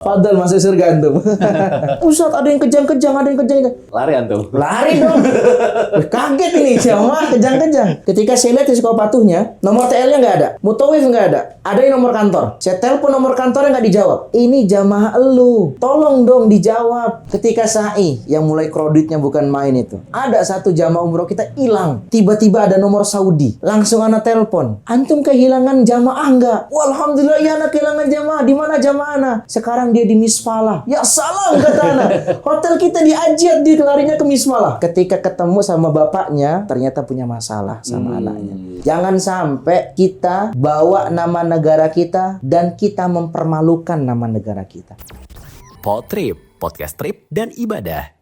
Fadal masuk surga antum. Ustaz, ada yang kejang-kejang, ada yang kejang-kejang. Lari antum. Lari dong. Kaget ini sama kejang-kejang. Ketika saya lihat di sekolah patuhnya, nomor TL-nya nggak ada, mutawif nggak ada, ada yang nomor kantor. Saya telepon nomor kantornya nggak dijawab. Ini jamaah elu, tolong dong dijawab. Ketika sa'i yang mulai kreditnya bukan main itu, ada satu jamaah umroh kita hilang. Tiba-tiba ada nomor Saudi. Langsung anak telepon. Antum kehilangan jamaah nggak? Wah, alhamdulillah ya anak kehilangan jamaah. Di mana jamaah anak? Sekarang dia di Misfalah. Ya salam kata anak. Hotel kita di Ajiat, dia larinya ke Misfalah. Ketika ketemu sama bapaknya, ternyata punya masalah sama anaknya. Jangan sampai kita bawa nama negara kita dan kita mempermalukan nama negara kita. Potrip, podcast trip dan ibadah.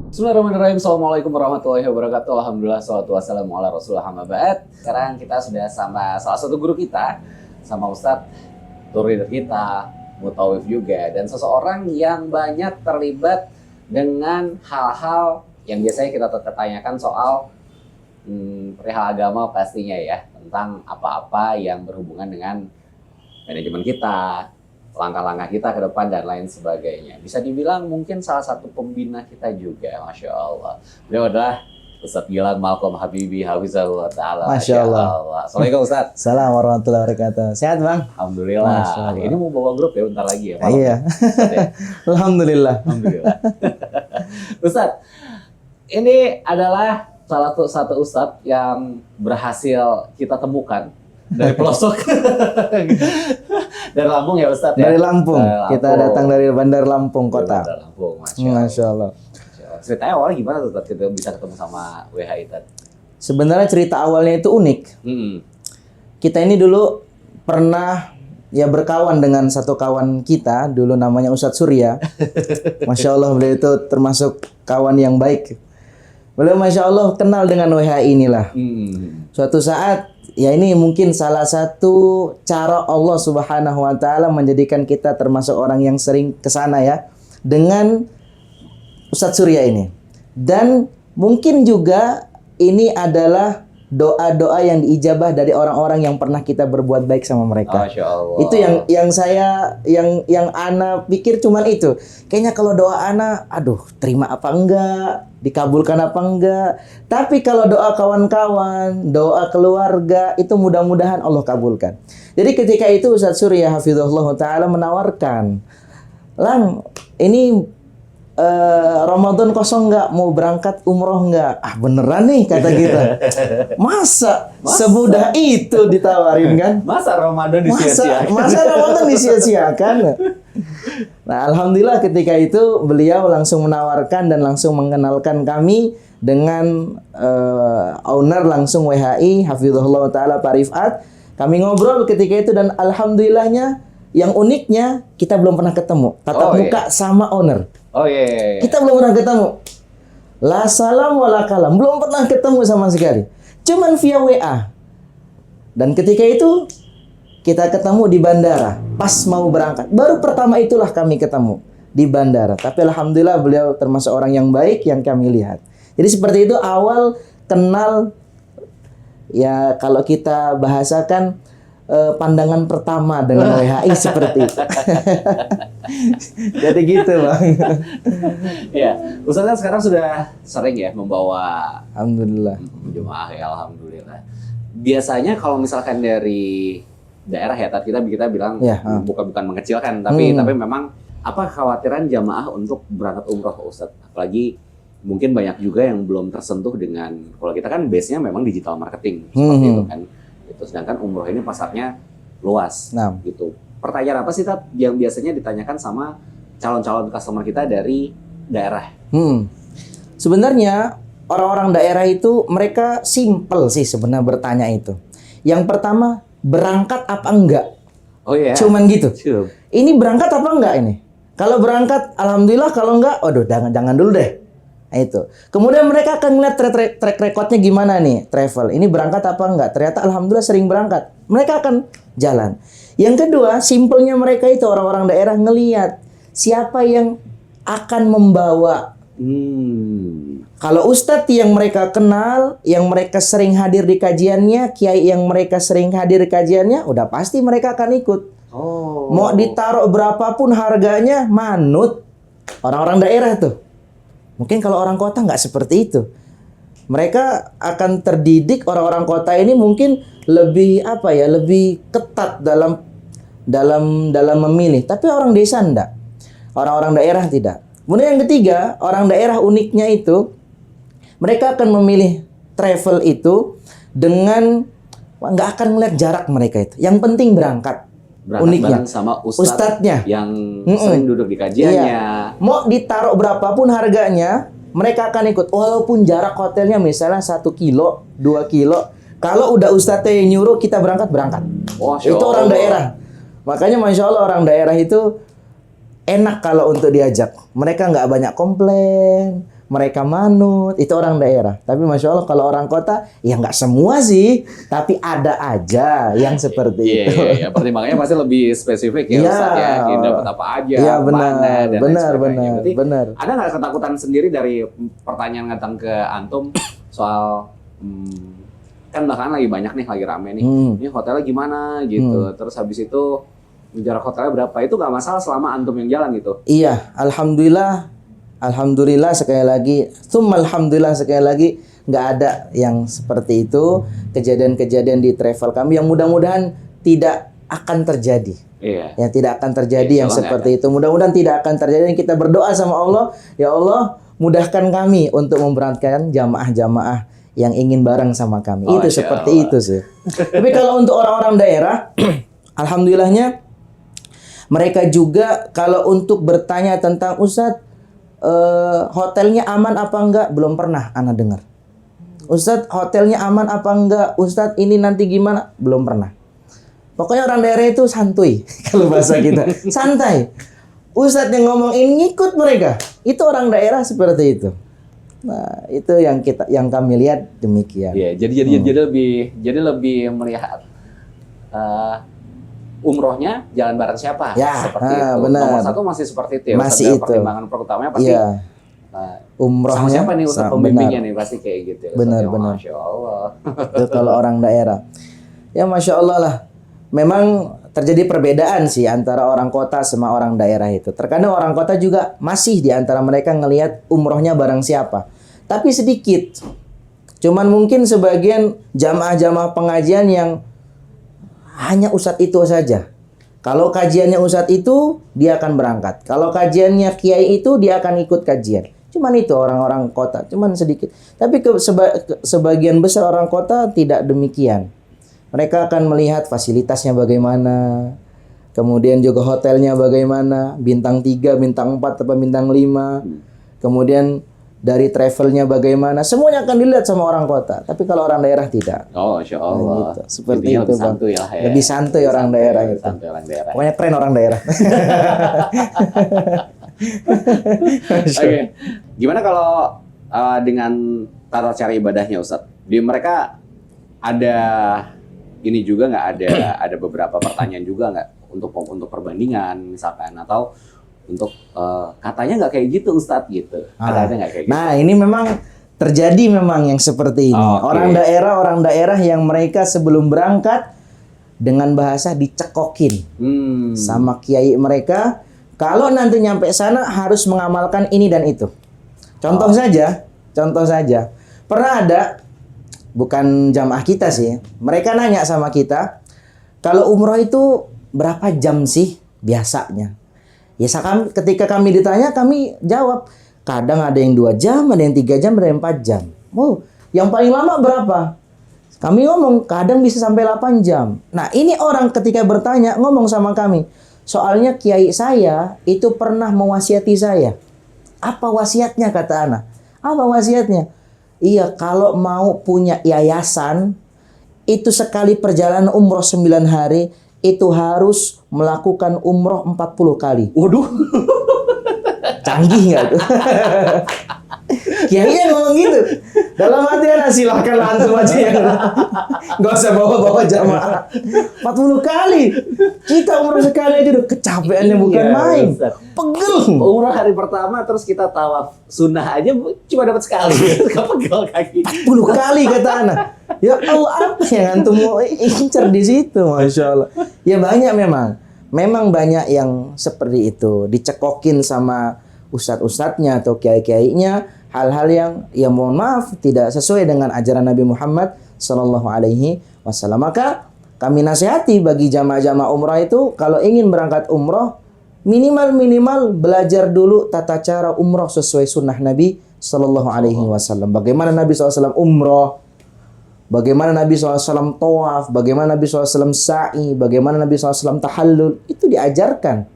Bismillahirrahmanirrahim. Assalamualaikum warahmatullahi wabarakatuh. Alhamdulillah, salatu wassalamu ala rasulullah amma ba'd. Sekarang kita sudah sama salah satu guru kita, sama Ustadz, tour leader kita, mutawif juga, dan seseorang yang banyak terlibat dengan hal-hal yang biasanya kita tanyakan soal perihal agama pastinya ya, tentang apa-apa yang berhubungan dengan manajemen kita, langkah-langkah kita ke depan dan lain sebagainya. Bisa dibilang mungkin salah satu pembina kita juga, Masya Allah. Beliau adalah Ustadz Gilang Malcolm Habibi Hafizahullah Ta'ala. Masya Allah. Assalamualaikum Ustadz. Assalamualaikum warahmatullahi wabarakatuh. Sehat bang? Alhamdulillah. Allah. Ini mau bawa grup ya bentar lagi ya? Iya. Alhamdulillah. Alhamdulillah. Ustadz, ini adalah salah satu Ustadz yang berhasil kita temukan dari pelosok. Dari Lampung ya Ustadz ya? Dari Lampung. Kita datang dari Bandar Lampung kota. Bandar Lampung, Masya Allah. Ceritanya awalnya gimana tuh kita bisa ketemu sama WHI tadi? Sebenarnya cerita awalnya itu unik. Kita ini dulu pernah ya berkawan dengan satu kawan kita, dulu namanya Ustadz Surya. Masya Allah, beliau itu termasuk kawan yang baik. Beliau Masya Allah kenal dengan WHI inilah. Suatu saat, ya ini mungkin salah satu cara Allah Subhanahu Wa Taala menjadikan kita termasuk orang yang sering kesana ya, dengan Ustadz Surya ini. Dan mungkin juga ini adalah doa-doa yang diijabah dari orang-orang yang pernah kita berbuat baik sama mereka. Masya Allah. Itu yang ana pikir cuman itu. Kayaknya kalau doa ana, aduh, terima apa enggak, dikabulkan apa enggak. Tapi kalau doa kawan-kawan, doa keluarga, itu mudah-mudahan Allah kabulkan. Jadi ketika itu Ustadz Surya Hafizahullah Ta'ala menawarkan, Lang, ini Ramadan kosong nggak, mau berangkat umroh nggak? Ah beneran nih kata kita. Masa semudah itu ditawarin kan? Masa Ramadan disia-siakan? Masa Ramadan disia-siakan? Nah alhamdulillah ketika itu beliau langsung menawarkan dan langsung mengenalkan kami dengan owner langsung WHI Hafizahullah Ta'ala Pak Rifat. Kami ngobrol ketika itu dan alhamdulillahnya yang uniknya kita belum pernah ketemu tatap muka sama owner. Oh iya. Kita belum pernah ketemu. La salam wa la kalam. Belum pernah ketemu sama sekali. Cuman via WA. Dan ketika itu kita ketemu di bandara. Pas mau berangkat. Baru pertama itulah kami ketemu di bandara. Tapi alhamdulillah beliau termasuk orang yang baik yang kami lihat. Jadi seperti itu awal kenal. Ya kalau kita bahasakan pandangan pertama dengan WHI seperti itu. Jadi gitu bang. Ya, Ustadz kan sekarang sudah sering ya membawa Alhamdulillah jemaah ya, alhamdulillah. Biasanya kalau misalkan dari daerah ya, kita bilang ya, bukan mengecilkan, tapi memang apa kekhawatiran jamaah untuk berangkat umroh Ustadz? Apalagi mungkin banyak juga yang belum tersentuh dengan, kalau kita kan base-nya memang digital marketing seperti itu kan. Itu sedangkan umroh ini pasarnya luas, gitu. Pertanyaan apa sih Tat yang biasanya ditanyakan sama calon-calon customer kita dari daerah? Sebenarnya orang-orang daerah itu mereka simple sih sebenarnya bertanya itu. Yang pertama, berangkat apa enggak? Oh iya. Cuman gitu. Ini berangkat apa enggak ini? Kalau berangkat, alhamdulillah. Kalau enggak, waduh jangan dulu deh. Nah, itu. Kemudian mereka akan ngeliat track recordnya gimana nih travel. Ini berangkat apa enggak? Ternyata alhamdulillah sering berangkat. Mereka akan jalan. Yang kedua, simpelnya mereka itu orang-orang daerah ngeliat siapa yang akan membawa. Kalau ustadz yang mereka kenal, yang mereka sering hadir di kajiannya, kiai yang mereka sering hadir di kajiannya, udah pasti mereka akan ikut. Oh. Mau ditaruh berapapun harganya manut. Orang-orang daerah tuh. Mungkin kalau orang kota nggak seperti itu. Mereka akan terdidik, orang-orang kota ini mungkin lebih lebih ketat dalam memilih. Tapi orang desa enggak. Orang-orang daerah tidak. Kemudian yang ketiga, orang daerah uniknya itu mereka akan memilih travel itu dengan nggak akan melihat jarak mereka itu. Yang penting berangkat. Uniknya bareng sama ustadznya yang sering duduk di kajiannya. Iya. Mau ditaruh berapapun harganya, mereka akan ikut. Walaupun jarak hotelnya misalnya 1 kilo, 2 kilo. Kalau udah ustadznya yang nyuruh, kita berangkat. Masya Itu orang Allah. daerah. Makanya Masya Allah orang daerah itu enak kalau untuk diajak. Mereka nggak banyak komplain. Mereka manut, itu orang daerah. Tapi Masya Allah kalau orang kota, ya nggak semua sih. Tapi ada aja yang seperti itu. Iya. Pertimbangannya pasti lebih spesifik ya, Iya. Ustaz ya. Ingin dapat apa aja, Iya, benar, mana, dan lain benar, sebagainya. Berarti benar. ada nggak ketakutan sendiri dari pertanyaan datang ke Antum soal kan belakangan lagi banyak nih, lagi rame nih. Ini hotelnya gimana gitu. Terus habis itu jarak hotelnya berapa? Itu nggak masalah selama Antum yang jalan gitu. Iya, Alhamdulillah sekali lagi, alhamdulillah sekali lagi nggak ada yang seperti itu, kejadian-kejadian di travel kami yang mudah-mudahan tidak akan terjadi. Iya. Yang tidak akan terjadi yang Insya Allah seperti itu. Mudah-mudahan tidak akan terjadi. Dan kita berdoa sama Allah, ya Allah mudahkan kami untuk memberangkatkan jamaah-jamaah yang ingin bareng sama kami. Oh, Itu Insya seperti Allah. itu sih. Tapi kalau untuk orang-orang daerah, alhamdulillahnya mereka juga kalau untuk bertanya tentang Ustadz, hotelnya aman apa enggak, belum pernah ana dengar. Ustadz, hotelnya aman apa enggak? Ustadz, ini nanti gimana? Belum pernah. Pokoknya orang daerah itu santuy kalau bahasa kita. Santai. Ustadz yang ngomongin ngikut mereka. Itu orang daerah seperti itu. Nah, itu yang kami lihat demikian. Iya, jadi lebih melihat umrohnya jalan bareng siapa, Ya, seperti itu. benar. Nomor satu masih seperti itu ya. Masih Ustaz, itu. pertimbangan utamanya pasti Iya. Sama Umrohnya siapa nih Ustaz sama- pembimbingnya benar. nih, pasti kayak gitu ya. Benar, Ustaz. Ya, benar. Masya Allah. Itu kalau orang daerah. Ya Masya Allah lah. Memang terjadi perbedaan sih antara orang kota sama orang daerah itu. Terkadang orang kota juga masih di antara mereka ngelihat umrohnya bareng siapa. Tapi sedikit. Cuman mungkin sebagian jamaah-jamaah pengajian yang hanya ustadz itu saja. Kalau kajiannya ustadz itu, dia akan berangkat. Kalau kajiannya kiai itu, dia akan ikut kajian. Cuman itu orang-orang kota, cuman sedikit. Tapi sebagian besar orang kota tidak demikian. Mereka akan melihat fasilitasnya bagaimana, kemudian juga hotelnya bagaimana, bintang 3, bintang 4, atau bintang 5. Kemudian dari travelnya bagaimana, semuanya akan dilihat sama orang kota. Tapi kalau orang daerah tidak. Oh, Masya Allah. Nah, gitu. Seperti Intinya itu, lebih Bang. santuy lah ya. Lebih santuy orang daerah itu. Santuy orang daerah. Pokoknya keren orang daerah. Oke. Gimana kalau dengan tata cara ibadahnya Ustadz? Di mereka ada ini juga nggak, ada beberapa pertanyaan juga nggak untuk perbandingan misalkan, atau untuk katanya nggak kayak gitu Ustadz gitu. Ada nggak kayak gitu? Nah, ini memang terjadi memang yang seperti ini. Oke. Orang daerah yang mereka sebelum berangkat dengan bahasa dicekokin sama kiai mereka. Kalau nanti nyampe sana harus mengamalkan ini dan itu. Contoh saja. Pernah ada, bukan jamaah kita sih, mereka nanya sama kita, kalau umroh itu berapa jam sih biasanya? Ya ketika kami ditanya, kami jawab, kadang ada yang 2 jam, ada yang 3 jam, ada yang 4 jam. Oh, yang paling lama berapa? Kami ngomong, kadang bisa sampai 8 jam. Nah, ini orang ketika bertanya, ngomong sama kami, soalnya kiai saya itu pernah mewasiati saya. Apa wasiatnya, kata Ana? Apa wasiatnya? Iya, kalau mau punya yayasan, itu sekali perjalanan umroh 9 hari, itu harus melakukan umroh 40 kali. Waduh. Canggih nggak tuh? Kiai ngomong gitu. Dalam hati Ana, silahkan antum aja ya. Nggak usah bawa-bawa jamaah. 40 kali. Kita umroh sekali aja udah kecapeannya bukan Iya, main. Ustaz. Pegel. Umroh hari pertama terus kita tawaf sunnah aja cuma dapat sekali. Kepegel kaki. 40 kali kata Ana. Ya Allah, apa yang antum mau incer di situ? Masya Allah. Ya banyak memang. Memang banyak yang seperti itu, dicekokin sama ustadz-ustadznya atau kiai-kiainya, hal-hal yang ya mohon maaf tidak sesuai dengan ajaran Nabi Muhammad Sallallahu Alaihi Wasallam. Maka kami nasihati bagi jamaah-jamaah umrah itu, kalau ingin berangkat umrah, minimal belajar dulu tata cara umrah sesuai sunnah Nabi Sallallahu Alaihi Wasallam. Bagaimana Nabi SAW umrah, bagaimana Nabi SAW tawaf, bagaimana Nabi SAW sa'i, bagaimana Nabi SAW tahallul, itu diajarkan.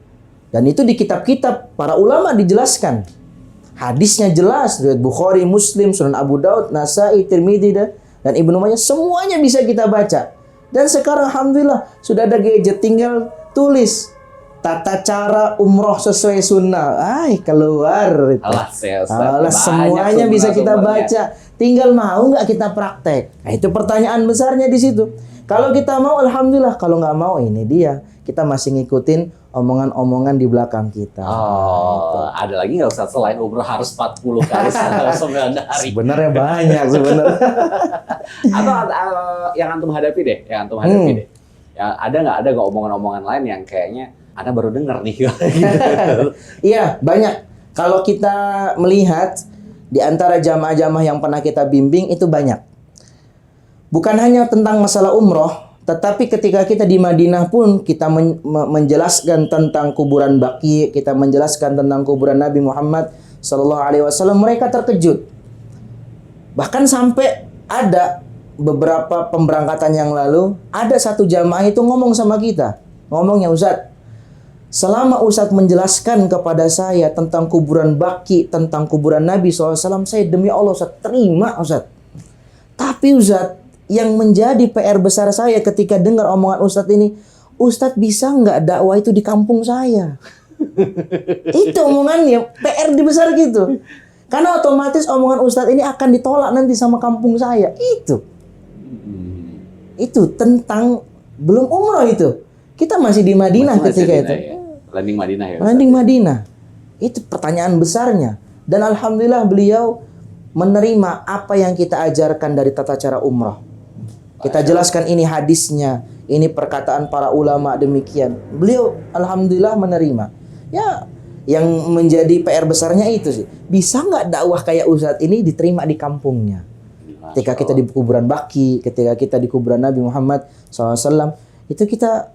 Dan itu di kitab-kitab para ulama dijelaskan. Hadisnya jelas, riwayat Bukhari, Muslim, Sunan Abu Daud, Nasa'i, Tirmidzi dan Ibnu Majah, semuanya bisa kita baca. Dan sekarang alhamdulillah sudah ada gadget, tinggal tulis tata cara umroh sesuai sunnah. Keluar itu. Alas, semuanya bisa kita baca. Tinggal mau nggak kita praktek. Nah, itu pertanyaan besarnya di situ. Kalau kita mau, alhamdulillah. Kalau nggak mau, ini dia. Kita masih ngikutin omongan-omongan di belakang kita. Ada lagi nggak Ustaz, selain umroh harus 40 kali 9 hari? Sebenarnya banyak sebenarnya. Atau yang antum hadapi deh, deh. Ya, ada nggak omongan-omongan lain yang kayaknya Anda baru dengar nih? Iya, banyak. Kalau kita melihat di antara jamaah-jamaah yang pernah kita bimbing itu banyak. Bukan hanya tentang masalah umroh, tetapi ketika kita di Madinah pun kita menjelaskan tentang kuburan Baqi, kita menjelaskan tentang kuburan Nabi Muhammad Sallallahu Alaihi Wasallam, mereka terkejut. Bahkan sampai ada beberapa pemberangkatan yang lalu, ada satu jamaah itu ngomong sama kita, ngomongnya, Ustadz, selama Ustadz menjelaskan kepada saya tentang kuburan Baqi, tentang kuburan Nabi SAW, saya demi Allah Ustadz terima Ustadz. Tapi Ustadz, yang menjadi PR besar saya ketika dengar omongan Ustadz ini, Ustadz bisa nggak dakwah itu di kampung saya? Itu omongannya, PR besar gitu. Karena otomatis omongan Ustadz ini akan ditolak nanti sama kampung saya. Itu tentang belum umroh itu. Kita masih di Madinah ketika itu. Ya? Landing Madinah ya? Landing Madinah. Itu pertanyaan besarnya. Dan alhamdulillah beliau menerima apa yang kita ajarkan dari tata cara umrah. Kita jelaskan ini hadisnya, ini perkataan para ulama demikian. Beliau alhamdulillah menerima. Ya, yang menjadi PR besarnya itu sih. Bisa nggak dakwah kayak Ustadz ini diterima di kampungnya? Ketika kita di kuburan Baqi, ketika kita di kuburan Nabi Muhammad SAW, itu kita,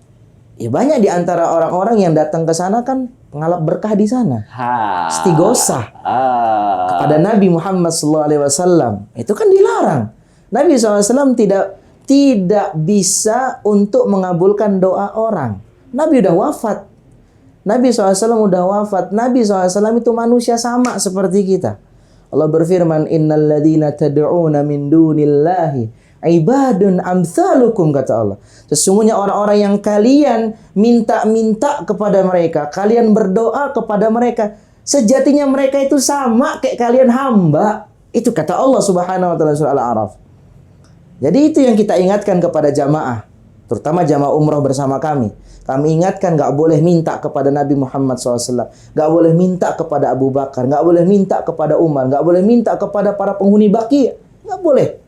ya banyak di antara orang-orang yang datang ke sana kan ngalap berkah di sana. Istighosah kepada Nabi Muhammad SAW. Itu kan dilarang. Nabi SAW tidak bisa untuk mengabulkan doa orang. Nabi udah wafat. Nabi SAW udah wafat. Nabi SAW itu manusia sama seperti kita. Allah berfirman, Innal ladhina tad'una min dunillahi ibadun amsalukum, kata Allah. Sesungguhnya orang-orang yang kalian minta-minta kepada mereka, kalian berdoa kepada mereka, sejatinya mereka itu sama kayak kalian hamba. Itu kata Allah Subhanahu wa taala surah Al-A'raf. Jadi itu yang kita ingatkan kepada jamaah, terutama jamaah umroh bersama kami. Kami ingatkan nggak boleh minta kepada Nabi Muhammad SAW, nggak boleh minta kepada Abu Bakar, nggak boleh minta kepada Umar, nggak boleh minta kepada para penghuni Baqi, nggak boleh.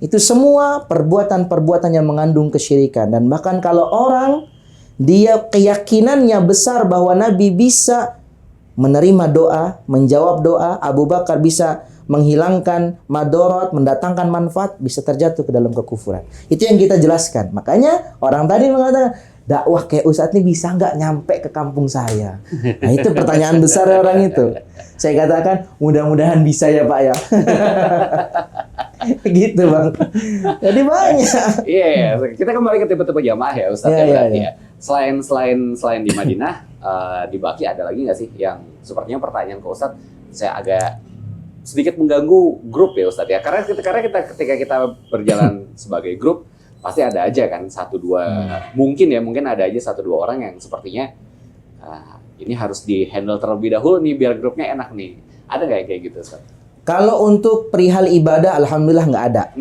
Itu semua perbuatan-perbuatan yang mengandung kesyirikan. Dan bahkan kalau orang dia keyakinannya besar bahwa Nabi bisa menerima doa, menjawab doa, Abu Bakar bisa menghilangkan madorot, mendatangkan manfaat, bisa terjatuh ke dalam kekufuran. Itu yang kita jelaskan. Makanya orang tadi mengatakan, dakwah kayak Ustadz ini bisa nggak nyampe ke kampung saya? Nah itu pertanyaan besar orang itu. Saya katakan, mudah-mudahan bisa ya Pak ya. Gitu Bang. Jadi banyak. Iya, kita kembali ke tipe-tipe jamaah ya Ustadz ya berarti ya. Selain di Madinah, di Baqi ada lagi nggak sih yang sepertinya pertanyaan ke Ustadz saya agak sedikit mengganggu grup ya Ustadz ya, karena ketika kita berjalan sebagai grup pasti ada aja kan satu dua mungkin ada aja satu dua orang yang sepertinya ini harus di handle terlebih dahulu nih biar grupnya enak nih. Ada nggak kayak gitu Ustadz? Kalau untuk perihal ibadah alhamdulillah nggak ada.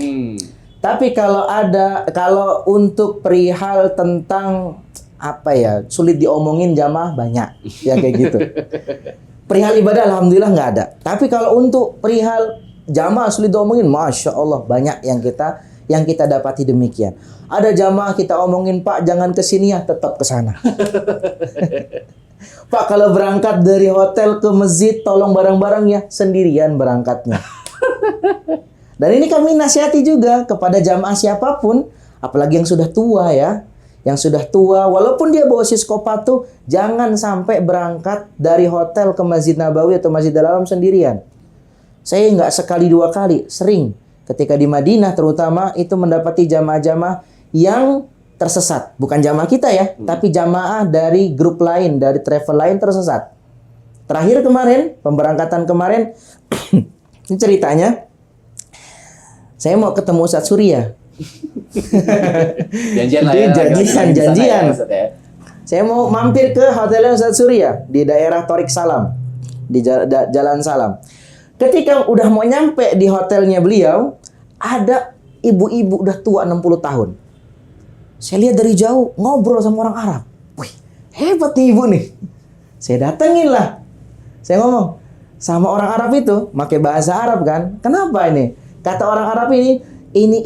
Tapi kalau untuk perihal tentang apa ya, sulit diomongin jamaah banyak yang kayak gitu. Perihal ibadah alhamdulillah nggak ada. Tapi kalau untuk perihal jamaah sulit diomongin, masya Allah banyak yang kita yang kita dapati demikian. Ada jamaah kita omongin, Pak jangan kesini ya, tetap ke sana. Pak kalau berangkat dari hotel ke masjid tolong barang-barangnya sendirian berangkatnya. Dan ini kami nasihati juga kepada jamaah siapapun, apalagi yang sudah tua ya. Yang sudah tua, walaupun dia bawa psikopatu, jangan sampai berangkat dari hotel ke Masjid Nabawi atau Masjidil Haram sendirian. Saya nggak sekali dua kali, sering. Ketika di Madinah terutama, itu mendapati jamaah-jamaah yang tersesat. Bukan jamaah kita ya, tapi jamaah dari grup lain, dari travel lain tersesat. Terakhir kemarin, pemberangkatan kemarin, ini ceritanya, saya mau ketemu Ustadz Surya. Janjian lah ya. Janjian. Saya mau mampir ke hotelnya Ustadz Surya di daerah Torik Salam, di Jalan Salam. Ketika udah mau nyampe di hotelnya beliau, ada ibu-ibu udah tua 60 tahun. Saya lihat dari jauh ngobrol sama orang Arab. Wih, hebat nih ibu nih. Saya datengin lah. Saya ngomong sama orang Arab itu, pakai bahasa Arab kan. Kenapa ini? Kata orang Arab ini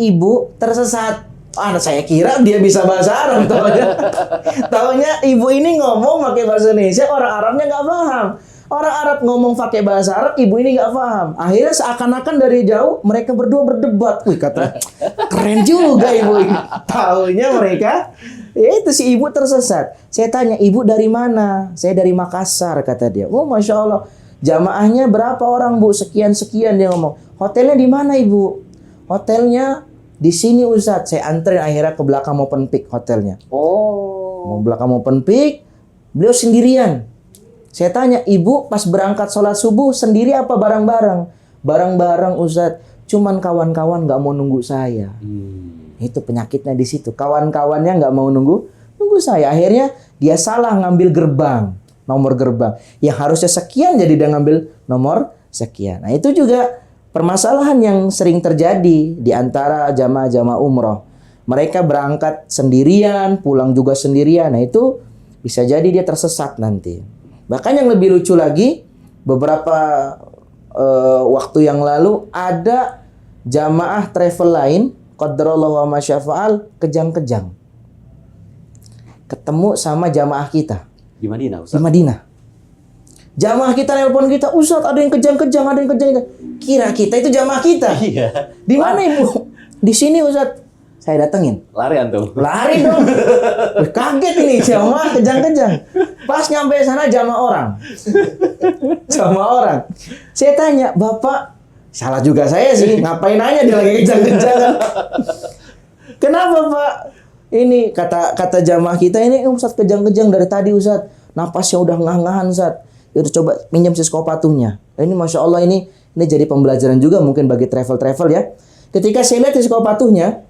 ibu tersesat. Saya kira dia bisa bahasa Arab. Taunya ibu ini ngomong pakai bahasa Indonesia, orang Arabnya nggak paham. Orang Arab ngomong pakai bahasa Arab, ibu ini nggak paham. Akhirnya seakan-akan dari jauh mereka berdua berdebat. Wih, kata keren juga ibu ini. Taunya mereka, ya itu si ibu tersesat. Saya tanya, ibu dari mana? Saya dari Makassar, kata dia. Oh, Masya Allah. Jamaahnya berapa orang, Bu? Sekian-sekian, dia ngomong. Hotelnya di mana, Ibu? Hotelnya di sini, Ustadz. Saya anterin akhirnya ke belakang open peak hotelnya. Mau belakang open peak, beliau sendirian. Saya tanya, ibu pas berangkat sholat subuh sendiri apa bareng-bareng? Bareng-bareng, Ustadz. Cuman kawan-kawan nggak mau nunggu saya. Itu penyakitnya di situ. Kawan-kawannya nggak mau nunggu saya. Akhirnya dia salah ngambil gerbang, nomor gerbang. Yang harusnya sekian jadi dia ngambil nomor sekian. Nah itu juga permasalahan yang sering terjadi di antara jamaah-jamaah umroh. Mereka berangkat sendirian, pulang juga sendirian. Nah itu bisa jadi dia tersesat nanti. Bahkan yang lebih lucu lagi, beberapa waktu yang lalu ada jamaah travel lain, qadarullah wa masyafa'al, kejang-kejang. Ketemu sama jamaah kita. Di Madinah, Ustaz? Di Madinah. Jamaah kita nelpon kita, Ustaz ada yang kejang-kejang, ada yang kejang-kejang. Kira kita itu jamaah kita. Iya. Di mana ibu? Di sini Ustaz. Saya datengin. Lari antum. Lari dong. Kaget ini jamaah kejang-kejang. Pas nyampe sana jamaah orang. Jamaah orang. Saya tanya, Bapak, salah juga saya sih. Ngapain nanya dia lagi kejang-kejangan. Kenapa, Pak? Ini kata jamaah kita ini, Ustaz kejang-kejang dari tadi, Ustaz. Napasnya udah ngah-ngahan, Ustaz. Yaudah coba pinjam psikopatuhnya. Ini Masya Allah ini jadi pembelajaran juga mungkin bagi travel-travel ya. Ketika saya lihat psikopatuhnya,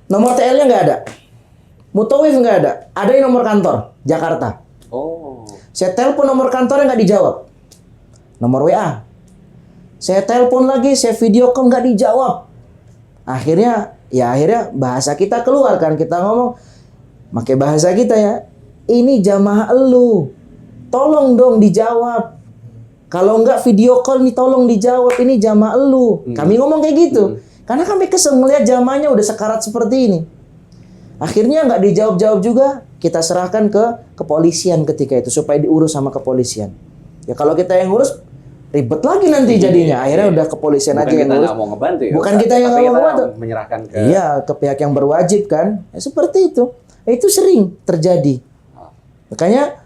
nomor TL-nya nggak ada. Mutawif nggak ada. Ada di nomor kantor, Jakarta. Saya telepon nomor kantornya nggak dijawab. Nomor WA. Saya telepon lagi, saya video call nggak dijawab. Akhirnya bahasa kita keluar kan. Kita ngomong, pakai bahasa kita ya. Ini jamaah elu. Tolong dong dijawab. Kalau nggak video call nih tolong dijawab. Ini jamaah elu. Kami ngomong kayak gitu. Karena kami kesel melihat jamaahnya udah sekarat seperti ini. Akhirnya nggak dijawab-jawab juga, kita serahkan ke kepolisian ketika itu supaya diurus sama kepolisian. Ya kalau kita yang ngurus ribet lagi nanti jadinya. Akhirnya udah kepolisian aja yang ngurus. Bukan kita nggak mau ngebantu ya. Bukan kita yang nggak mau ngebantu. Menyerahkan ke. Iya, ke pihak yang berwajib kan. Ya, seperti itu. Itu sering terjadi. Makanya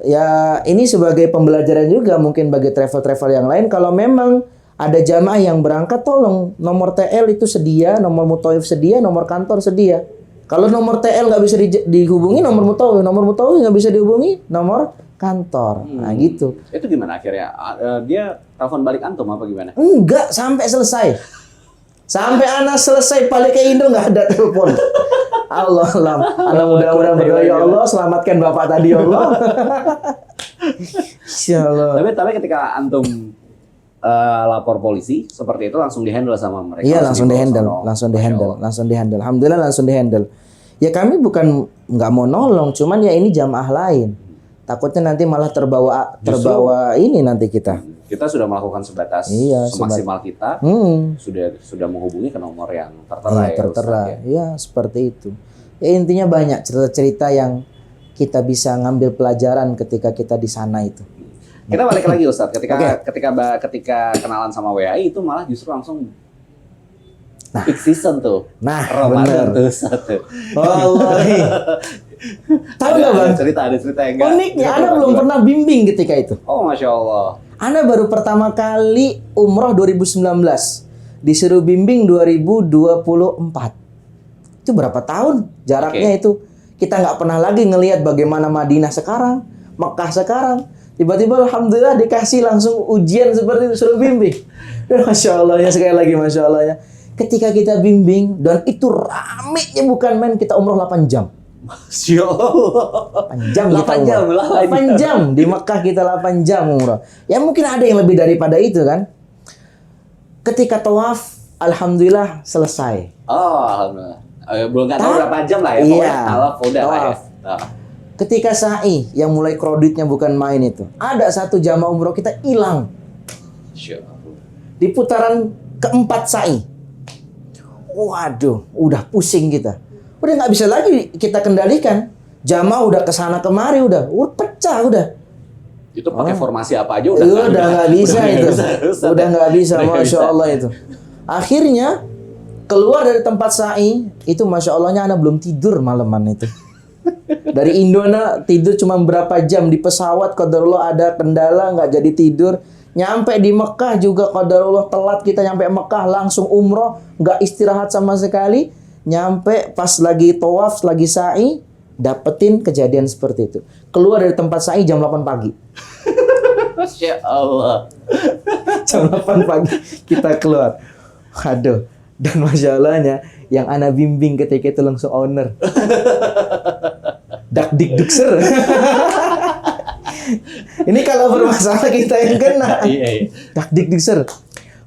ya ini sebagai pembelajaran juga mungkin bagi travel-travel yang lain. Kalau memang ada jamaah yang berangkat, tolong nomor TL itu sedia, nomor mutawif sedia, nomor kantor sedia. Kalau nomor TL nggak bisa dihubungi, nomor mutawif nggak bisa dihubungi, nomor kantor. Nah gitu. Itu gimana akhirnya? Dia telepon balik antum apa gimana? Enggak, sampai selesai. Sampai anak selesai balik ke Indo nggak ada telepon. Allah alam. Anak mudah-mudahan berdoa, ya Allah selamatkan bapak tadi ya Allah. Insyaallah. Tapi ketika antum lapor polisi seperti itu langsung dihandle sama mereka. Iya langsung dihandle. Alhamdulillah langsung dihandle. Ya kami bukan nggak mau nolong, cuman ya ini jamaah lain. Takutnya nanti malah terbawa ini nanti kita. Kita sudah melakukan sebatas Iya, semaksimal kita, sudah menghubungi ke nomor yang tertera ya. Tertera. Ustaz, ya. Iya, seperti itu. Ya intinya banyak cerita-cerita yang kita bisa ngambil pelajaran ketika kita di sana itu. Kita balik lagi Ustadz, Oke. ketika kenalan sama WAI itu malah justru langsung peak season tuh. Nah, Ramadan bener. tuh Ustadz. Wallahi. Tahu nggak Bang? Ada cerita yang enggak. Uniknya, Ana belum pernah bimbing ketika itu. Oh, Masya Allah. Ana baru pertama kali umroh 2019. Disuruh bimbing 2024. Itu berapa tahun jaraknya itu. Kita nggak pernah lagi ngelihat bagaimana Madinah sekarang, Mekah sekarang. Tiba-tiba Alhamdulillah dikasih langsung ujian seperti itu, suruh bimbing. Masya Allah ya, sekali lagi Masya Allah ya. Ketika kita bimbing, dan itu ramenya bukan main, kita umroh 8 jam. Masya Allah. 8 jam kita 8 jam, umroh. 8 jam. Di Mekah kita 8 jam umroh. Ya mungkin ada yang lebih daripada itu kan. Ketika tawaf, Alhamdulillah selesai. Oh, Alhamdulillah. Belum nggak tahu berapa jam lah ya. Iya. Pokoknya tawaf udah lah ya. Tawaf. Ketika sa'i, yang mulai kreditnya bukan main itu. Ada satu jamaah umroh kita hilang. Masya Allah. Di putaran keempat sa'i. Waduh, udah pusing kita. Udah nggak bisa lagi kita kendalikan. Jamaah udah kesana kemari, udah pecah udah. Itu pakai formasi apa aja udah Nggak bisa itu. Ustaz. Udah nggak bisa, Udah nggak Masya bisa. Allah itu. Akhirnya keluar dari tempat sa'i, itu Masya Allahnya Ana belum tidur malaman itu. Dari Indona tidur cuma berapa jam di pesawat, qadarullah ada kendala nggak jadi tidur. Nyampe di Mekah juga qadarullah telat, kita nyampe Mekah langsung umroh, nggak istirahat sama sekali. Nyampe pas lagi tawaf, lagi sa'i, dapetin kejadian seperti itu. Keluar dari tempat sa'i jam 8 pagi. Masya Allah. Jam 8 pagi kita keluar. Waduh. Dan Masya Allahnya, yang Ana bimbing ketika itu langsung owner. Dak dik dukser. Ini kalau bermasalah kita yang kena. Iya. Dak dik dukser.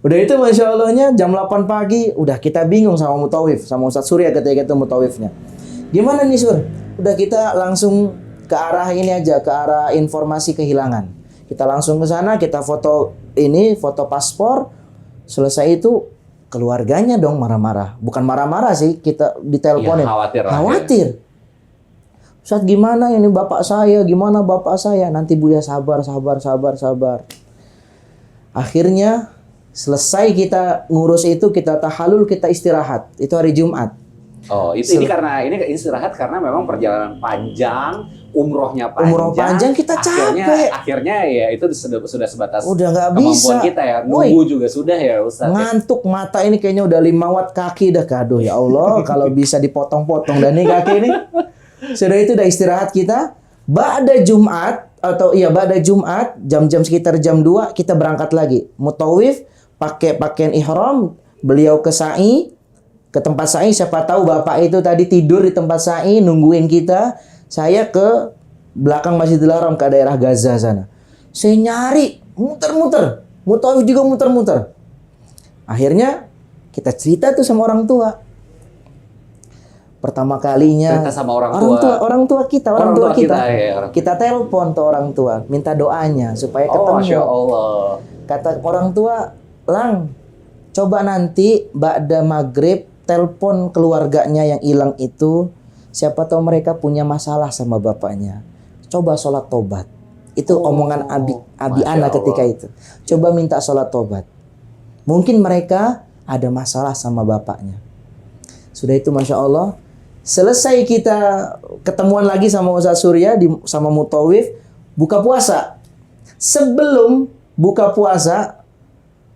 Udah itu Masya Allahnya jam 8 pagi, udah kita bingung sama mutawif, sama Ustadz Surya ketika itu mutawifnya. Gimana nih Sur? Udah kita langsung ke arah ini aja, ke arah informasi kehilangan. Kita langsung ke sana, kita foto ini, foto paspor. Selesai itu keluarganya dong marah-marah. Bukan marah-marah sih, kita diteleponin. Ya, khawatir lah, Khawatir. Ustadz gimana ini bapak saya, gimana bapak saya? Nanti Buya sabar. Akhirnya selesai kita ngurus itu, kita tahalul, kita istirahat. Itu hari Jumat. Oh, ini karena ini istirahat karena memang perjalanan panjang, umrohnya panjang. Umroh panjang kita capek. Akhirnya ya itu sudah sebatas Udah nggak kemampuan bisa. kita ya. Nunggu juga sudah ya Ustaz. Ngantuk, mata ini kayaknya udah 5 watt, kaki dah kado ya Allah. Kalau bisa dipotong-potong dan nih kaki ini. Sudah itu udah istirahat kita. Ba'da Jumat ba'da Jumat jam-jam sekitar jam 2 kita berangkat lagi. Mutawif pakai pakaian ihram, beliau ke sa'i, ke tempat sa'i. Siapa tahu bapak itu tadi tidur di tempat sa'i nungguin kita. Saya ke belakang Masjidil Haram, ke daerah Gaza sana. Saya nyari, muter-muter. Mutawif juga muter-muter. Akhirnya kita cerita tuh sama orang tua. Pertama kalinya Cerita sama orang tua kita. ya. Kita telepon tuh orang tua, minta doanya supaya ketemu. Masya Allah. Kata orang tua, Lang, coba nanti ba'da maghrib telepon keluarganya yang hilang itu. Siapa tahu mereka punya masalah sama bapaknya. Coba sholat tobat. Itu omongan abi Masya Ana ketika Allah. itu. Coba minta sholat tobat. Mungkin mereka ada masalah sama bapaknya. Sudah itu Masya Allah. Selesai kita ketemuan lagi sama Ustadz Surya sama Mutawif, buka puasa. Sebelum buka puasa,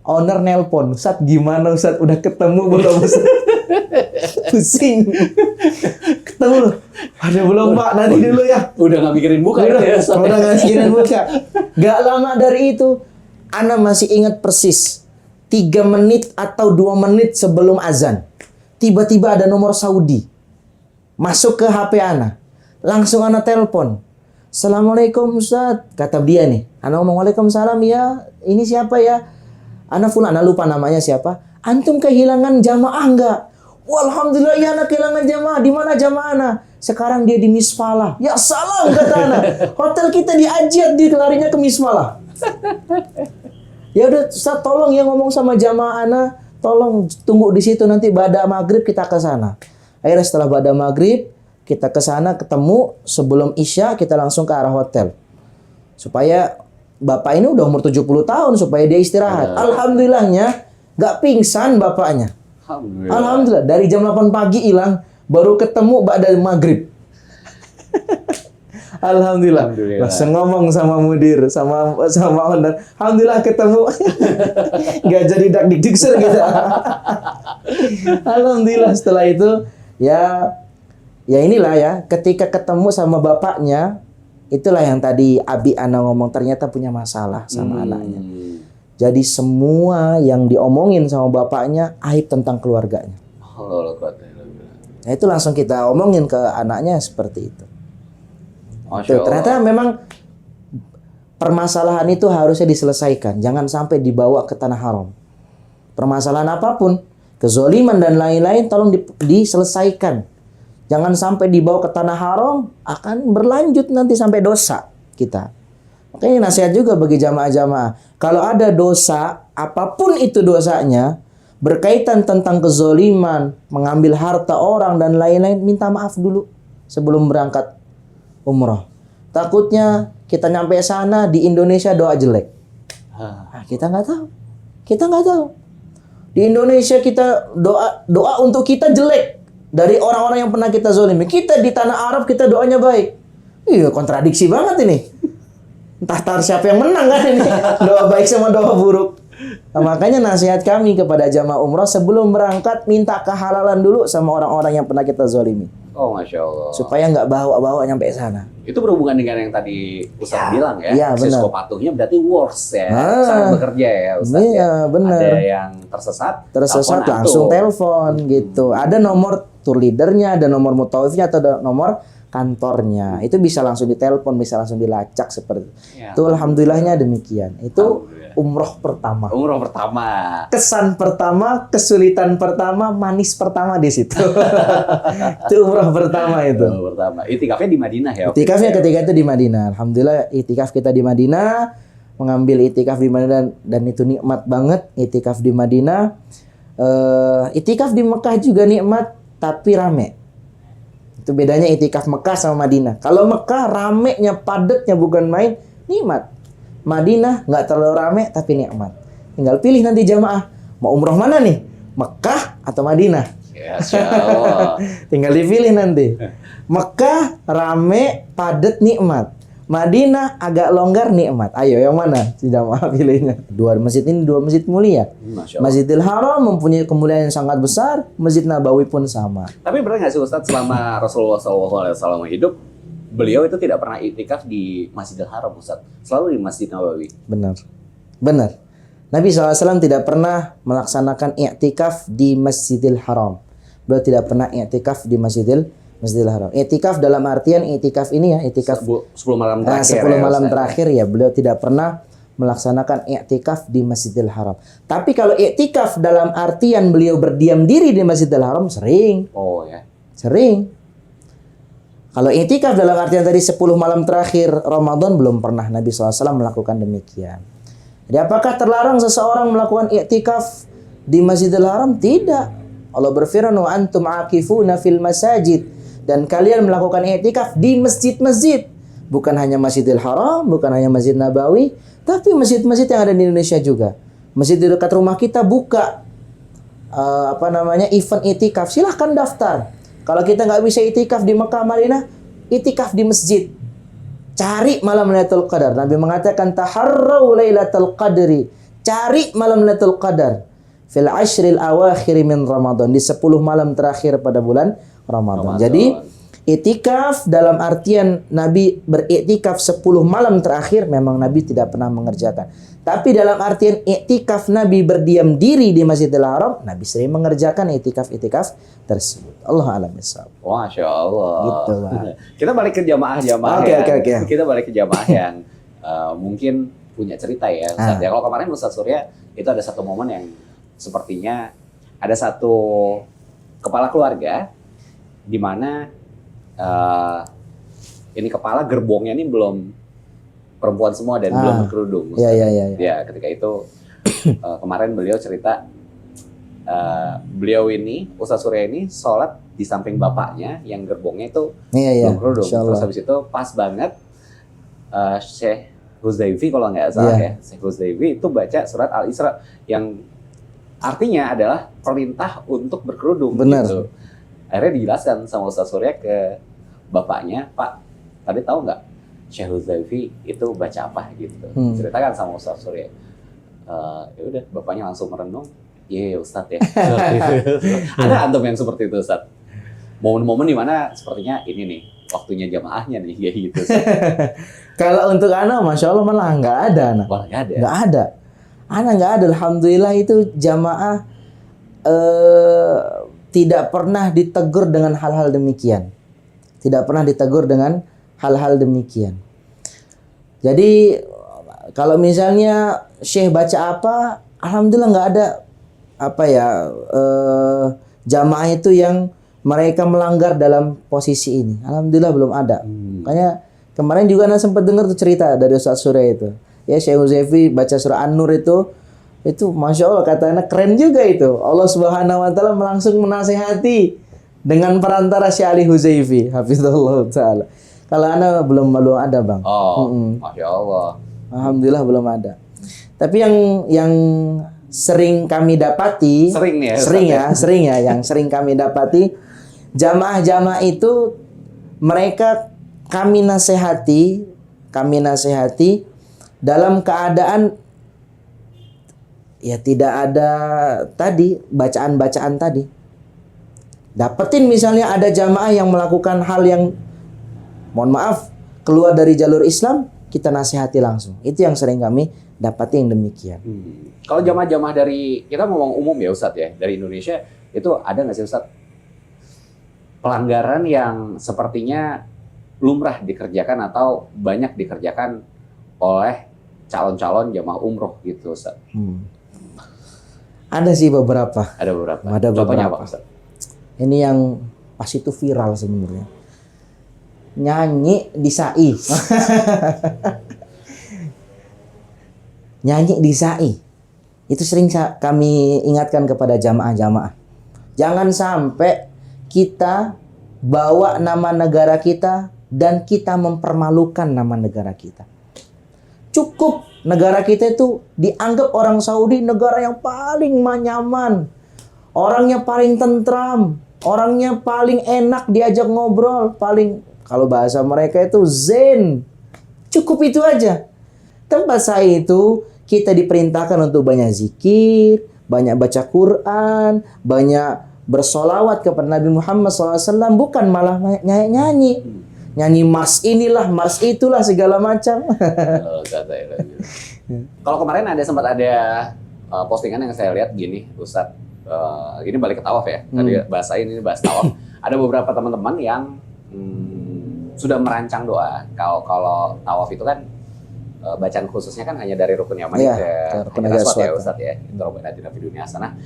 owner nelpon, Ustadz gimana Ustadz? Udah ketemu belum Ustadz? Pusing. Ketemu. Ada belum Pak? Nanti dulu ya. Udah nggak mikirin buka Udah, ya Ustaz. udah nggak mikirin buka. Gak lama dari itu, Ana masih ingat persis. 3 menit atau 2 menit sebelum azan. Tiba-tiba ada nomor Saudi. Masuk ke HP Ana. Langsung Ana telepon. Assalamualaikum Ustaz. Kata dia nih. Ana ngomong waalaikumsalam ya. Ini siapa ya? Ana fulan. Ana lupa namanya siapa. Antum kehilangan jamaah enggak? Walhamdulillah ya Ana kehilangan jamaah. Di mana jamaah Ana? Sekarang dia di Misfalah. Ya salam kata Ana. Hotel kita di Ajiat, dia larinya ke Misfalah. Ya udah Ustaz, tolong ya ngomong sama jamaah Ana, tolong tunggu di situ, nanti ba'da maghrib kita ke sana. Akhirnya setelah ba'da maghrib kita ke sana, ketemu sebelum Isya, kita langsung ke arah hotel. Supaya bapak ini udah umur 70 tahun, supaya dia istirahat. Alhamdulillahnya nggak pingsan bapaknya. Alhamdulillah. Dari jam 8 pagi hilang, baru ketemu ba'da maghrib. Alhamdulillah. Langsung ngomong sama mudir, sama owner. Alhamdulillah ketemu. Gak jadi dak dik dikser gitu. Alhamdulillah setelah itu ya inilah ya, ketika ketemu sama bapaknya, itulah yang tadi Abi Ana ngomong, ternyata punya masalah sama anaknya. Jadi semua yang diomongin sama bapaknya aib tentang keluarganya. Nah itu langsung kita omongin ke anaknya seperti itu. Tuh, ternyata memang permasalahan itu harusnya diselesaikan. Jangan sampai dibawa ke tanah haram. Permasalahan apapun, kezoliman dan lain-lain, tolong diselesaikan. Jangan sampai dibawa ke tanah haram, akan berlanjut nanti sampai dosa kita. Makanya nasihat juga bagi jamaah-jamaah. Kalau ada dosa, apapun itu dosanya, berkaitan tentang kezoliman, mengambil harta orang dan lain-lain, minta maaf dulu sebelum berangkat umroh. Takutnya kita nyampe sana di Indonesia doa jelek. Nah, kita nggak tahu. Kita nggak tahu. Di Indonesia kita doa untuk kita jelek dari orang-orang yang pernah kita zolimi. Kita di tanah Arab kita doanya baik. Iya, kontradiksi banget ini. Entah siapa yang menang kan ini. Doa baik sama doa buruk. Nah, makanya nasihat kami kepada jamaah umroh, sebelum berangkat minta kehalalan dulu sama orang-orang yang pernah kita zolimi. Oh, Masya Allah. Supaya nggak bawa-bawa nyampe sana. Itu berhubungan dengan yang tadi Ustaz bilang ya. Iya, benar. Psikopat-patuhnya berarti worse ya. Sangat bekerja ya Ustaz. Iya, benar. Ada yang tersesat langsung telepon gitu. Ada nomor tour leadernya, ada nomor mutawifnya, atau ada nomor kantornya. Itu bisa langsung ditelepon, bisa langsung dilacak seperti itu. Itu alhamdulillahnya demikian. Itu umroh pertama. Umroh pertama. Kesan pertama, kesulitan pertama, manis pertama di situ. Itu umroh pertama itu. Umroh pertama. Itikafnya di Madinah ya. Itikafnya ketika itu di Madinah. Alhamdulillah itikaf kita di Madinah, mengambil itikaf di Madinah, dan itu nikmat banget itikaf di Madinah. Itikaf di Mekah juga nikmat, tapi rame. Itu bedanya itikaf Mekah sama Madinah. Kalau Mekah ramenya, padatnya bukan main, nikmat. Madinah nggak terlalu rame tapi nikmat. Tinggal pilih nanti jamaah mau umroh mana nih, Mekah atau Madinah. Ya, Allah. Tinggal dipilih nanti. Mekah rame, padat, nikmat. Madinah agak longgar, nikmat. Ayo yang mana si jamaah pilihnya? Dua masjid ini dua masjid mulia. Masjidil Haram mempunyai kemuliaan yang sangat besar. Masjid Nabawi pun sama. Tapi benar nggak sih Ustadz, selama Rasulullah SAW hidup, beliau itu tidak pernah iktikaf di Masjidil Haram, Ustadz. Selalu di Masjid Nabawi. Benar. Nabi SAW tidak pernah melaksanakan iktikaf di Masjidil Haram. Beliau tidak pernah iktikaf di Masjidil Haram. Iktikaf dalam artian iktikaf ini ya, iktikaf 10 malam terakhir. 10 malam terakhir ya, beliau tidak pernah melaksanakan iktikaf di Masjidil Haram. Tapi kalau iktikaf dalam artian beliau berdiam diri di Masjidil Haram, sering. Oh ya. Sering. Kalau iktikaf dalam artian tadi 10 malam terakhir Ramadan, belum pernah Nabi SAW melakukan demikian. Jadi apakah terlarang seseorang melakukan iktikaf di Masjidil Haram? Tidak. Allah berfirman, wa antum aqifuna fil masajid. Dan kalian melakukan i'tikaf di masjid-masjid. Bukan hanya Masjidil Haram, bukan hanya Masjid Nabawi, tapi masjid-masjid yang ada di Indonesia juga. Masjid di dekat rumah kita buka event i'tikaf, silahkan daftar. Kalau kita nggak bisa i'tikaf di Mekah, Madinah, i'tikaf di masjid. Cari malam Lailatul Qadar. Nabi mengatakan taharrau Lailatul Qadri. Cari malam Lailatul Qadar fil ashril awakhir min Ramadan, di 10 malam terakhir pada bulan Ramadan. Jadi i'tikaf dalam artian Nabi beriktikaf 10 malam terakhir memang Nabi tidak pernah mengerjakan. Tapi dalam artian i'tikaf Nabi berdiam diri di Masjidil Haram, Nabi sering mengerjakan i'tikaf tersebut. Allah a'lam bishawab. Masya Allah. Gitu, Pak. Kita balik ke jamaah-jamaah Oke. Kita balik ke jamaah yang mungkin punya cerita ya Ustaz. Ya, kalau kemarin Ustaz Surya itu ada satu momen yang sepertinya ada satu kepala keluarga di mana ini kepala gerbongnya ini belum perempuan semua dan belum berkerudung. Iya. Ya, ketika itu kemarin beliau cerita beliau ini Ustaz Surya ini sholat di samping bapaknya yang gerbongnya itu belum kerudung. Terus habis itu pas banget Syekh Huzdaifi kalau nggak salah ya, Syekh Huzdaifi itu baca surat Al-Isra yang artinya adalah perintah untuk berkerudung. Benar. Gitu. Akhirnya dijelaskan sama Ustaz Surya ke bapaknya, Pak, tadi tahu nggak Syekh Huzdaifi itu baca apa gitu. Ceritakan sama Ustaz Surya. Ya udah, bapaknya langsung merenung. Iya Ustaz ya. Ada antum yang seperti itu Ustaz. Momen-momen di mana sepertinya ini nih waktunya jamaahnya nih kayak gitu. Kalau untuk anak, masya Allah malah nggak ada anak. Wah, nggak ada. Nggak ada. Anak nggak ada. Alhamdulillah itu jamaah tidak pernah ditegur dengan hal-hal demikian. Tidak pernah ditegur dengan hal-hal demikian. Jadi kalau misalnya Syekh baca apa, alhamdulillah nggak ada jamaah itu yang mereka melanggar dalam posisi ini. Alhamdulillah belum ada. Makanya kemarin juga Anda sempat dengar tuh cerita dari Ustaz Surya itu. Ya, Syekh Huzdaifi baca surah An-Nur itu masya Allah katanya keren juga itu. Allah Subhanahu Wa Taala langsung menasehati dengan perantara Syekh Ali Huzdaifi, hafizallahu taala. Kalau Anda belum ada bang. Masya Allah. Alhamdulillah belum ada. Tapi yang sering kami dapati, sering ya, yang sering kami dapati, jamaah-jamaah itu mereka kami nasihati dalam keadaan ya tidak ada tadi bacaan-bacaan tadi. Dapetin misalnya ada jamaah yang melakukan hal yang mohon maaf keluar dari jalur Islam, kita nasihati langsung. Itu yang sering kami dapati yang demikian. Kalau jamaah-jamaah dari, kita ngomong umum ya Ustadz ya, dari Indonesia, itu ada nggak sih Ustadz pelanggaran yang sepertinya lumrah dikerjakan atau banyak dikerjakan oleh calon-calon jamaah umroh gitu Ustadz? Ada sih beberapa. Ada beberapa. Contohnya apa Ustadz? Ini yang pas itu viral sebenarnya. Nyanyi di sa'i. Nyanyi di sa'i. Itu sering kami ingatkan kepada jamaah-jamaah. Jangan sampai kita bawa nama negara kita dan kita mempermalukan nama negara kita. Cukup negara kita itu dianggap orang Saudi negara yang paling nyaman. Orangnya paling tentram. Orangnya paling enak diajak ngobrol. Kalau bahasa mereka itu zen. Cukup itu aja. Tempat saya itu kita diperintahkan untuk banyak zikir, banyak baca Quran, banyak bersolawat kepada Nabi Muhammad SAW, bukan malah nyanyi. Nyanyi mars inilah, mars itulah, segala macam. Kalau kemarin sempat ada postingan yang saya lihat gini, Ustadz, ini balik ke tawaf ya, tadi ini bahas tawaf. Ada beberapa teman-teman yang sudah merancang doa. Kalau tawaf itu kan bacaan khususnya kan hanya dari rukun Yamani ke Hajar Aswad ya Ustadz ya, itu Rabbana Atina Fid Dunya Hasanah.